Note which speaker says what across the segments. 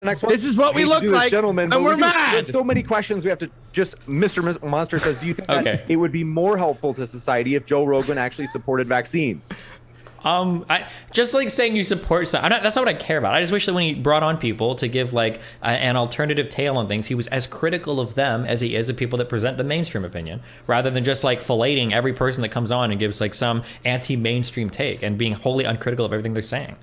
Speaker 1: next one.
Speaker 2: This is what we look like,
Speaker 1: gentlemen,
Speaker 2: and we're
Speaker 1: we
Speaker 2: mad.
Speaker 1: have so many questions. We have to just. Mr. Monster says, do you think that it would be more helpful to society if Joe Rogan actually supported vaccines?
Speaker 3: I just like saying you support stuff. That's not what I care about. I just wish that when he brought on people to give like an alternative tale on things, he was as critical of them as he is of people that present the mainstream opinion, rather than just like filleting every person that comes on and gives like some anti-mainstream take and being wholly uncritical of everything they're saying.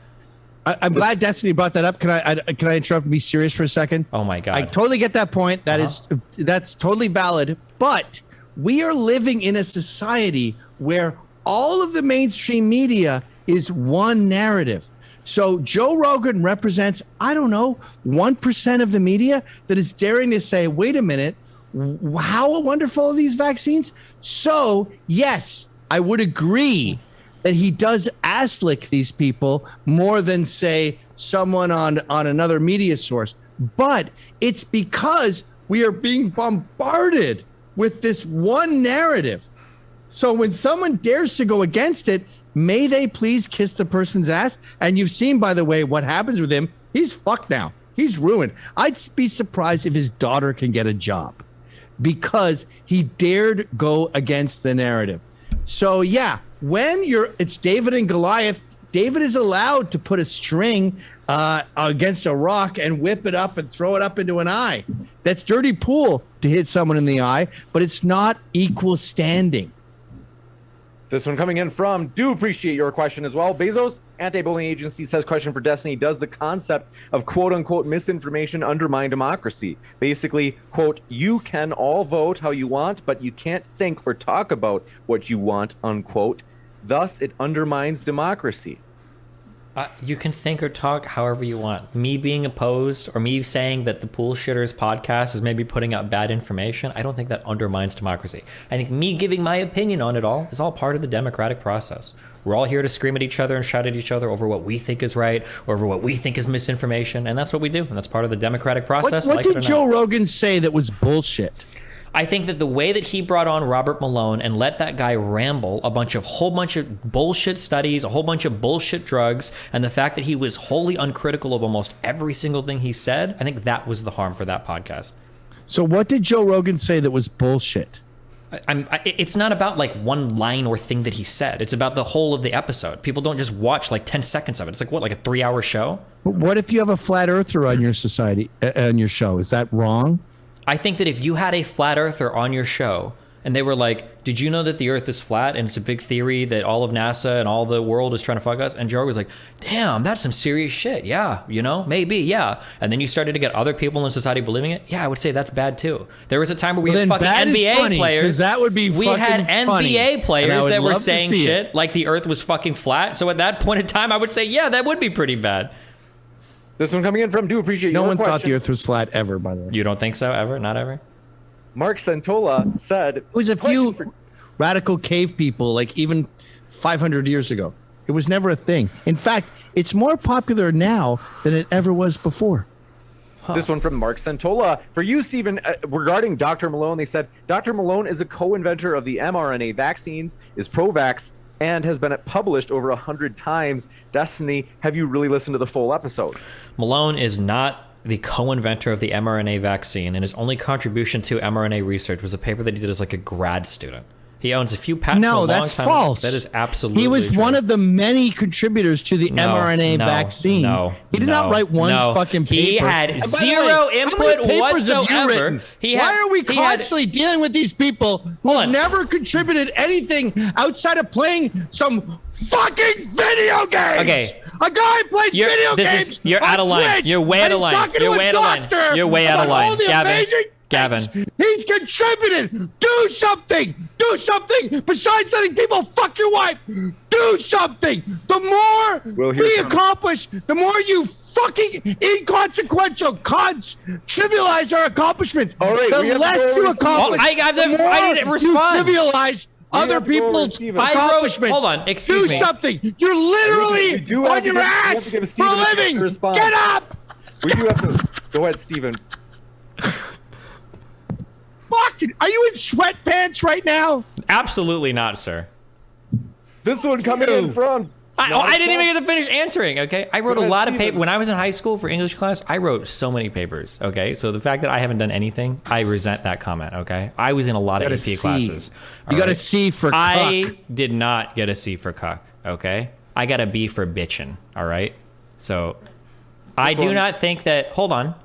Speaker 2: I'm glad Destiny brought that up. Can I interrupt and be serious for a second?
Speaker 3: Oh my God.
Speaker 2: I totally get that point. That's totally valid. But we are living in a society where all of the mainstream media is one narrative. So Joe Rogan represents, I don't know, 1% of the media that is daring to say, wait a minute, how wonderful are these vaccines? So yes, I would agree that he does ass lick these people more than, say, someone on another media source. But it's because we are being bombarded with this one narrative. So when someone dares to go against it, may they please kiss the person's ass? And you've seen, by the way, what happens with him. He's fucked now. He's ruined. I'd be surprised if his daughter can get a job because he dared go against the narrative. So yeah, when it's David and Goliath, David is allowed to put a string against a rock and whip it up and throw it up into an eye. That's dirty pool to hit someone in the eye, but it's not equal standing.
Speaker 1: This one coming in from, do appreciate your question as well. Bezos Anti-Bullying Agency says, question for Destiny, does the concept of quote unquote misinformation undermine democracy? Basically, quote, you can all vote how you want, but you can't think or talk about what you want, unquote. Thus, it undermines democracy.
Speaker 3: You can think or talk however you want. Me being opposed or me saying that the Pool Shitters podcast is maybe putting out bad information, I don't think that undermines democracy. I think me giving my opinion on it all is all part of the democratic process. We're all here to scream at each other and shout at each other over what we think is right, over what we think is misinformation, and that's what we do, and that's part of the democratic process.
Speaker 2: What did Joe Rogan say that was bullshit?
Speaker 3: I think that the way that he brought on Robert Malone and let that guy ramble whole bunch of bullshit studies, a whole bunch of bullshit drugs, and the fact that he was wholly uncritical of almost every single thing he said, I think that was the harm for that podcast.
Speaker 2: So what did Joe Rogan say that was bullshit?
Speaker 3: It's not about like one line or thing that he said. It's about the whole of the episode. People don't just watch like 10 seconds of it. It's like, what, like a 3-hour show?
Speaker 2: But what if you have a flat earther on your on your show? Is that wrong?
Speaker 3: I think that if you had a flat earther on your show and they were like, did you know that the earth is flat and it's a big theory that all of NASA and all the world is trying to fuck us? And Joe was like, damn, that's some serious shit. Yeah, maybe, yeah. And then you started to get other people in society believing it. Yeah, I would say that's bad too. There was a time where we had fucking NBA players.
Speaker 2: That would be
Speaker 3: we had NBA players that were saying shit like the earth was fucking flat. So at that point in time, I would say, yeah, that would be pretty bad.
Speaker 1: This one coming in from, do appreciate your question.
Speaker 2: No one thought the earth was flat ever, by the way.
Speaker 3: You don't think so? Ever? Not ever?
Speaker 1: Mark Santola said,
Speaker 2: it was a few radical cave people, like even 500 years ago. It was never a thing. In fact, it's more popular now than it ever was before.
Speaker 1: This one from Mark Santola. For you, Stephen, regarding Dr. Malone, they said, Dr. Malone is a co-inventor of the mRNA vaccines, is pro-vax, and has been published over 100 times. Destiny, have you really listened to the full episode?
Speaker 3: Malone is not the co-inventor of the mRNA vaccine, and his only contribution to mRNA research was a paper that he did as like a grad student. He owns a few patents.
Speaker 2: No, that's false.
Speaker 3: That is absolutely
Speaker 2: He was
Speaker 3: true.
Speaker 2: One of the many contributors to the mRNA vaccine. He did not write one fucking paper.
Speaker 3: He had zero input whatsoever.
Speaker 2: Why are we constantly dealing with these people who have never contributed anything outside of playing some fucking video games?
Speaker 3: Okay.
Speaker 2: A guy plays video games.
Speaker 3: You're out of line. You're way out of line. You're way out of line. You're way out of line. Gavin.
Speaker 2: He's contributed. Do something. Do something besides letting people fuck your wife. Do something. The more we accomplish, the more you fucking inconsequential cunts trivialize our accomplishments.
Speaker 1: All right,
Speaker 2: the less you accomplish, the more
Speaker 3: I didn't respond.
Speaker 2: you trivialize other people's accomplishments.
Speaker 3: Hold on, excuse me.
Speaker 2: Do something. You're literally on your ass for a living. Get up.
Speaker 1: We do have to. Go ahead, Stephen.
Speaker 2: Fucking, are you in sweatpants right now?
Speaker 3: Absolutely not, sir.
Speaker 1: This one coming in from
Speaker 3: I didn't even get to finish answering. Okay, I wrote a lot of papers when I was in high school for English class. I wrote so many papers. Okay, so the fact that I haven't done anything, I resent that comment. Okay, I was in a lot of AP classes.
Speaker 2: You got a C for cuck.
Speaker 3: I did not get a C for cuck. Okay, I got a B for bitchin'. All right, so I do not think that. Hold on.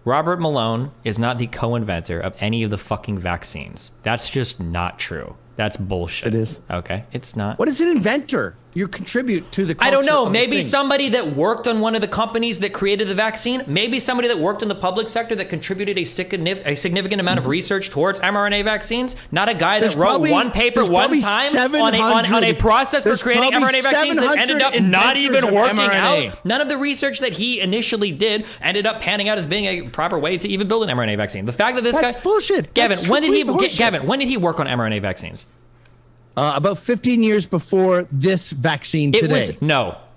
Speaker 3: Robert Malone is not the co-inventor of any of the fucking vaccines. That's just not true. That's bullshit.
Speaker 2: It is.
Speaker 3: Okay, it's not.
Speaker 2: What is an inventor? You contribute to the culture.
Speaker 3: I don't know.
Speaker 2: of the
Speaker 3: Maybe
Speaker 2: thing.
Speaker 3: somebody that worked on one of the companies that created the vaccine. Maybe somebody that worked in the public sector that contributed a significant amount of research towards mRNA vaccines. Not a guy that wrote one paper one time on a process for creating mRNA vaccines that ended up not even working out. None of the research that he initially did ended up panning out as being a proper way to even build an mRNA vaccine. The fact that this
Speaker 2: That's
Speaker 3: guy,
Speaker 2: bullshit.
Speaker 3: Gavin,
Speaker 2: That's
Speaker 3: when did he?
Speaker 2: bullshit.
Speaker 3: Gavin, when did he work on mRNA vaccines?
Speaker 2: About 15 years before this vaccine today.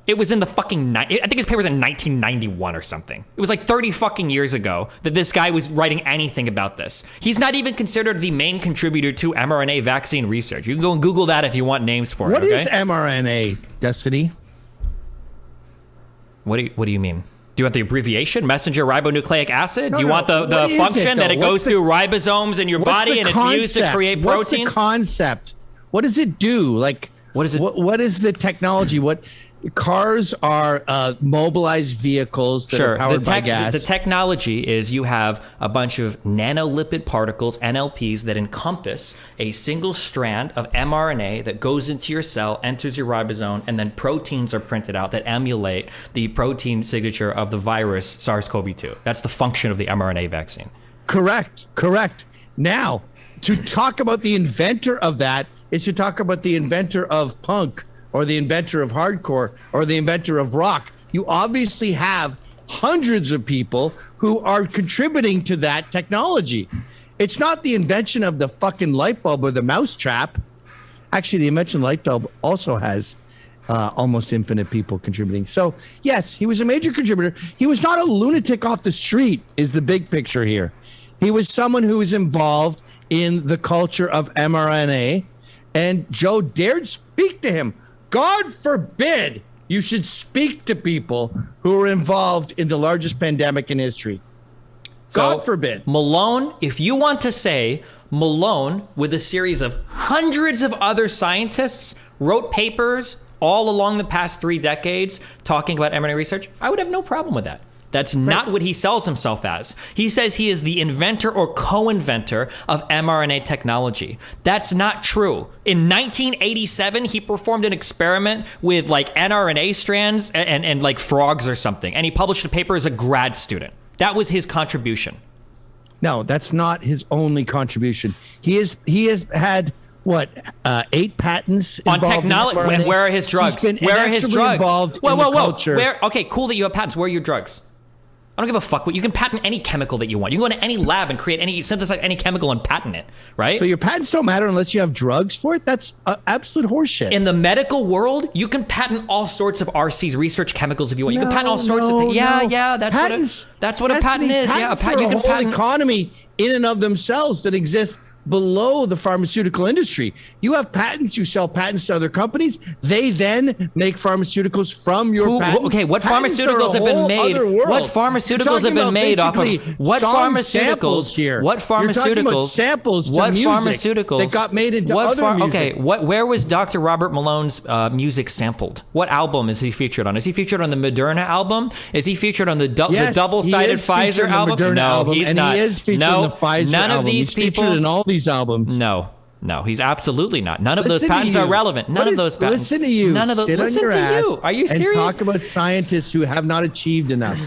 Speaker 3: It was in the fucking, I think his paper was in 1991 or something. It was like 30 fucking years ago that this guy was writing anything about this. He's not even considered the main contributor to mRNA vaccine research. You can go and Google that if you want names for it.
Speaker 2: What is mRNA, Destiny?
Speaker 3: What do you mean? Do you want the abbreviation, messenger ribonucleic acid? Do you want the
Speaker 2: What is
Speaker 3: function that it goes through ribosomes in your
Speaker 2: what's
Speaker 3: body
Speaker 2: the
Speaker 3: and it's used to create
Speaker 2: What's
Speaker 3: proteins?
Speaker 2: the concept? What does it do? Like,
Speaker 3: what is it?
Speaker 2: What is the technology? What cars are mobilized vehicles that are powered by gas.
Speaker 3: The technology is you have a bunch of nanolipid particles, NLPs, that encompass a single strand of mRNA that goes into your cell, enters your ribosome, and then proteins are printed out that emulate the protein signature of the virus SARS-CoV-2. That's the function of the mRNA vaccine.
Speaker 2: Correct. Now, to talk about the inventor of that is to talk about the inventor of punk or the inventor of hardcore or the inventor of rock. You obviously have hundreds of people who are contributing to that technology. It's not the invention of the fucking light bulb or the mousetrap. Actually, the invention of the light bulb also has almost infinite people contributing. So, yes, he was a major contributor. He was not a lunatic off the street, is the big picture here. He was someone who was involved in the culture of mRNA, and Joe dared speak to him. God forbid you should speak to people who are involved in the largest pandemic in history. God forbid.
Speaker 3: Malone, if you want to say Malone, with a series of hundreds of other scientists, wrote papers all along the past 3 decades talking about mRNA research, I would have no problem with that. That's not what he sells himself as. He says he is the inventor or co-inventor of mRNA technology. That's not true. In 1987, he performed an experiment with like NRNA strands and like frogs or something, and he published a paper as a grad student. That was his contribution.
Speaker 2: No, that's not his only contribution. He has had what 8 patents
Speaker 3: on technology. And where are his drugs? Where are his drugs?
Speaker 2: Involved in the culture.
Speaker 3: Where? Okay, cool that you have patents. Where are your drugs? I don't give a fuck what you can patent any chemical that you want. You can go into any lab and synthesize any chemical and patent it, right?
Speaker 2: So your patents don't matter unless you have drugs for it? That's absolute horseshit.
Speaker 3: In the medical world, you can patent all sorts of RC's research chemicals if you want. You can patent all sorts of things. Yeah, that's what a patent is. Yeah, a patent you can patent.
Speaker 2: Economy in and of themselves that exist below the pharmaceutical industry. You have patents, you sell patents to other companies. They then make pharmaceuticals from your patents.
Speaker 3: Okay, what pharmaceuticals have been made? What pharmaceuticals have been made off of what pharmaceuticals
Speaker 2: here?
Speaker 3: What pharmaceuticals?
Speaker 2: You're talking about samples to
Speaker 3: what
Speaker 2: music
Speaker 3: pharmaceuticals
Speaker 2: that got made into other music.
Speaker 3: Okay, where was Dr. Robert Malone's music sampled? What album is he featured on? Is he featured on the Moderna album? Is he featured on the double-sided Pfizer album?
Speaker 2: No,
Speaker 3: he's not.
Speaker 2: He is featured on the Pfizer
Speaker 3: none
Speaker 2: album.
Speaker 3: of these
Speaker 2: He's
Speaker 3: people.
Speaker 2: featured in all these albums.
Speaker 3: No, he's absolutely not. None of those patents are relevant. None of those patents.
Speaker 2: Listen to you.
Speaker 3: None of those.
Speaker 2: Sit
Speaker 3: Listen
Speaker 2: on your
Speaker 3: to
Speaker 2: ass
Speaker 3: you. Are you serious?
Speaker 2: And talk about scientists who have not achieved enough.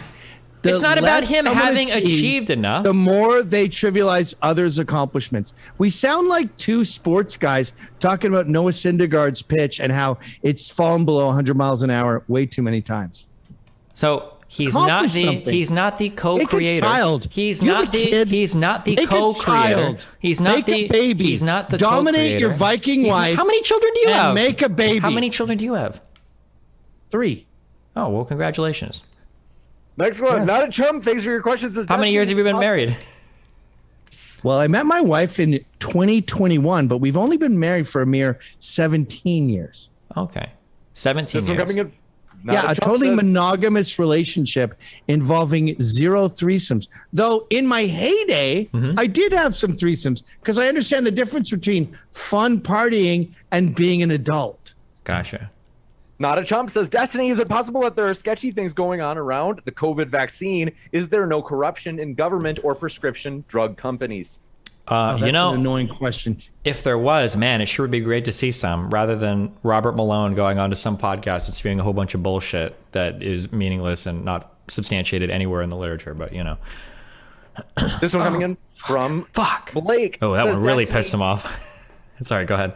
Speaker 3: It's not about him having achieved enough.
Speaker 2: The more they trivialize others' accomplishments. We sound like 2 sports guys talking about Noah Syndergaard's pitch and how it's fallen below 100 miles an hour way too many times.
Speaker 3: So he's not the co-creator. He's not the co-creator. He's not the
Speaker 2: baby.
Speaker 3: He's not the
Speaker 2: dominate your Viking wife.
Speaker 3: How many children do you have?
Speaker 2: Make a baby.
Speaker 3: How many children do you have?
Speaker 2: 3.
Speaker 3: Oh, well, congratulations.
Speaker 1: Next one. Yeah. Not a chump. Thanks for your questions.
Speaker 3: How many years have you been married?
Speaker 2: Well, I met my wife in 2021, but we've only been married for a mere 17 years.
Speaker 3: Okay. 17
Speaker 1: This one
Speaker 3: years.
Speaker 1: coming in.
Speaker 2: Yeah, a
Speaker 1: Trump
Speaker 2: totally
Speaker 1: says-
Speaker 2: monogamous relationship involving 0 threesomes. Though in my heyday, I did have some threesomes because I understand the difference between fun partying and being an adult.
Speaker 3: Gotcha.
Speaker 1: Not a Chump says, Destiny, is it possible that there are sketchy things going on around the COVID vaccine? Is there no corruption in government or prescription drug companies?
Speaker 2: That's
Speaker 3: You know,
Speaker 2: an annoying question.
Speaker 3: if there was, man, it sure would be great to see some, rather than Robert Malone going on to some podcast and spewing a whole bunch of bullshit that is meaningless and not substantiated anywhere in the literature. But, you know.
Speaker 1: This one coming in from Blake.
Speaker 3: Oh, that
Speaker 1: says,
Speaker 3: one really
Speaker 1: Destiny,
Speaker 3: pissed him off. Sorry, go ahead.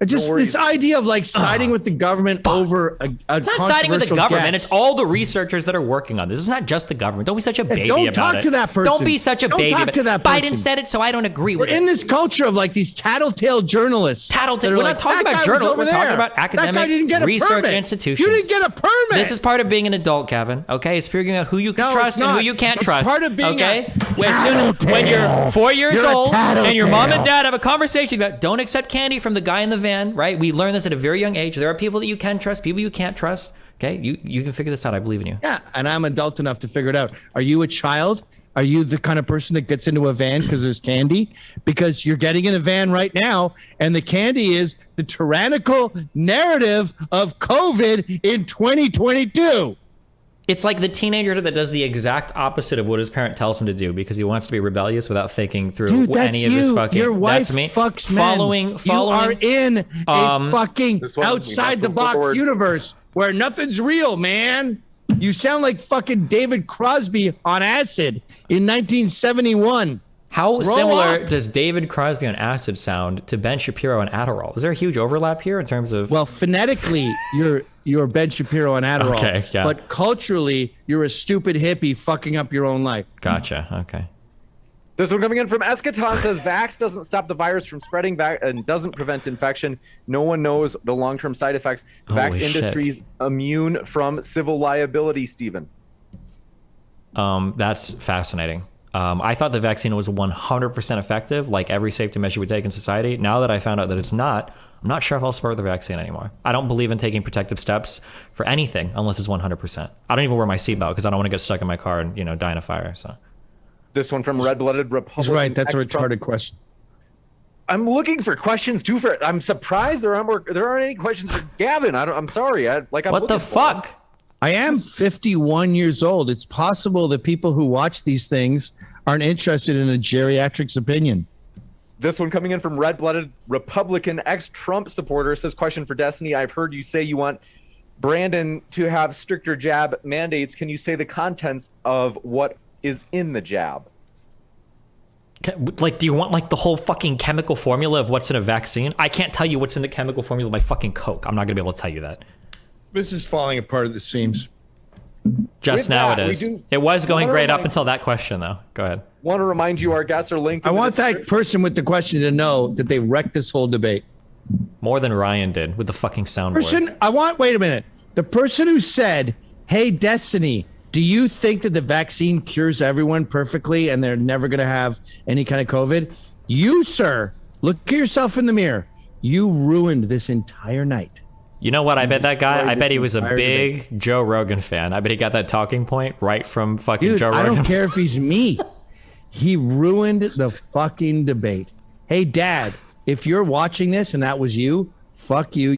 Speaker 2: Just
Speaker 1: worries.
Speaker 2: this idea of like siding with the government over a
Speaker 3: It's not siding with the
Speaker 2: controversial
Speaker 3: government.
Speaker 2: guess.
Speaker 3: It's all the researchers that are working on this. It's not just the government. Don't be such a baby
Speaker 2: don't
Speaker 3: about
Speaker 2: talk
Speaker 3: it.
Speaker 2: to that person.
Speaker 3: Don't be such a
Speaker 2: Don't
Speaker 3: baby
Speaker 2: talk
Speaker 3: about
Speaker 2: to
Speaker 3: it.
Speaker 2: that
Speaker 3: Biden
Speaker 2: person.
Speaker 3: said it, so I don't agree
Speaker 2: We're
Speaker 3: with it.
Speaker 2: in this culture of like these tattletale journalists.
Speaker 3: Tattletale.
Speaker 2: that are
Speaker 3: We're
Speaker 2: like,
Speaker 3: not talking
Speaker 2: "That
Speaker 3: about
Speaker 2: guy was
Speaker 3: journalists.
Speaker 2: over
Speaker 3: We're talking
Speaker 2: there.
Speaker 3: about
Speaker 2: That guy
Speaker 3: academic
Speaker 2: didn't get a
Speaker 3: research
Speaker 2: permit.
Speaker 3: institutions.
Speaker 2: You didn't get a permit.
Speaker 3: This is part of being an adult, Kevin. Okay, it's figuring out who you can
Speaker 2: No,
Speaker 3: trust
Speaker 2: it's
Speaker 3: and who
Speaker 2: not.
Speaker 3: you can't
Speaker 2: It's
Speaker 3: trust.
Speaker 2: part of being
Speaker 3: okay,
Speaker 2: a
Speaker 3: when you're 4 years
Speaker 2: You're a
Speaker 3: old and your mom and
Speaker 2: tattletale.
Speaker 3: dad have a conversation about don't accept candy from the guy in the van, right? We learn this at a very young age. There are people that you can trust, people you can't trust. Okay, you can figure this out. I believe in you.
Speaker 2: Yeah, and I'm adult enough to figure it out. Are you a child? Are you the kind of person that gets into a van because there's candy? Because you're getting in a van right now, and the candy is the tyrannical narrative of COVID in 2022.
Speaker 3: It's like the teenager that does the exact opposite of what his parent tells him to do because he wants to be rebellious without thinking through
Speaker 2: Dude, that's
Speaker 3: any of his
Speaker 2: you.
Speaker 3: fucking.
Speaker 2: Your wife
Speaker 3: that's me.
Speaker 2: fucks men.
Speaker 3: Following.
Speaker 2: You are in a fucking
Speaker 1: This one, we must
Speaker 2: outside the
Speaker 1: move
Speaker 2: box
Speaker 1: forward.
Speaker 2: universe where nothing's real, man. You sound like fucking David Crosby on acid in 1971.
Speaker 3: How
Speaker 2: Grow
Speaker 3: similar
Speaker 2: up.
Speaker 3: does David Crosby on acid sound to Ben Shapiro on Adderall? Is there a huge overlap here in terms of?
Speaker 2: Well, phonetically, you're Ben Shapiro on Adderall.
Speaker 3: Okay, yeah.
Speaker 2: But culturally, you're a stupid hippie fucking up your own life.
Speaker 3: Gotcha. Okay.
Speaker 1: This one coming in from Eschaton says, Vax doesn't stop the virus from spreading back and doesn't prevent infection. No one knows the long-term side effects. Vax
Speaker 3: Holy shit.
Speaker 1: industry's immune from civil liability, Stephen.
Speaker 3: That's fascinating. I thought the vaccine was 100% effective, like every safety measure we take in society. Now that I found out that it's not, I'm not sure if I'll support the vaccine anymore. I don't believe in taking protective steps for anything unless it's 100%. I don't even wear my seatbelt because I don't want to get stuck in my car and die in a fire. So
Speaker 1: This one from Red-Blooded
Speaker 2: That's
Speaker 1: Republican.
Speaker 2: right. That's a
Speaker 1: ex-Trump-
Speaker 2: retarded question.
Speaker 1: I'm looking for questions too. I'm surprised there aren't any questions for Gavin. I'm sorry. I'm
Speaker 3: what the
Speaker 1: looking for them.
Speaker 3: fuck?
Speaker 2: I am 51 years old. It's possible that people who watch these things aren't interested in a geriatric's opinion.
Speaker 1: This one coming in from Red-Blooded Republican ex-Trump supporter says, question for Destiny. I've heard you say you want Brandon to have stricter jab mandates. Can you say the contents of what is in the jab?
Speaker 3: Like, do you want like the whole fucking chemical formula of what's in a vaccine? I can't tell you what's in the chemical formula of my fucking Coke. I'm not gonna be able to tell you that.
Speaker 2: This is falling apart at the seams.
Speaker 3: Just
Speaker 1: With
Speaker 3: now
Speaker 1: that,
Speaker 3: it
Speaker 1: we
Speaker 3: is.
Speaker 1: do
Speaker 3: It was going
Speaker 1: wanna
Speaker 3: great up
Speaker 1: remind-
Speaker 3: until that question, though. Go ahead.
Speaker 1: Want to remind you our guests are linked.
Speaker 2: I
Speaker 1: in the
Speaker 2: want that
Speaker 1: description.
Speaker 2: person with the question to know that they wrecked this whole debate.
Speaker 3: More than Ryan did with the fucking soundboard.
Speaker 2: Wait a minute. The person who said, hey, Destiny, do you think that the vaccine cures everyone perfectly and they're never going to have any kind of COVID? You, sir, look at yourself in the mirror. You ruined this entire night.
Speaker 3: You know what? I bet that guy, I
Speaker 2: this
Speaker 3: bet he was a
Speaker 2: entire
Speaker 3: big Joe Rogan fan. I bet he got that talking point right from fucking
Speaker 2: Dude,
Speaker 3: Joe
Speaker 2: I
Speaker 3: Rogan.
Speaker 2: don't care if he's me. He ruined the fucking debate. Hey, Dad, if you're watching this and that was you, fuck you.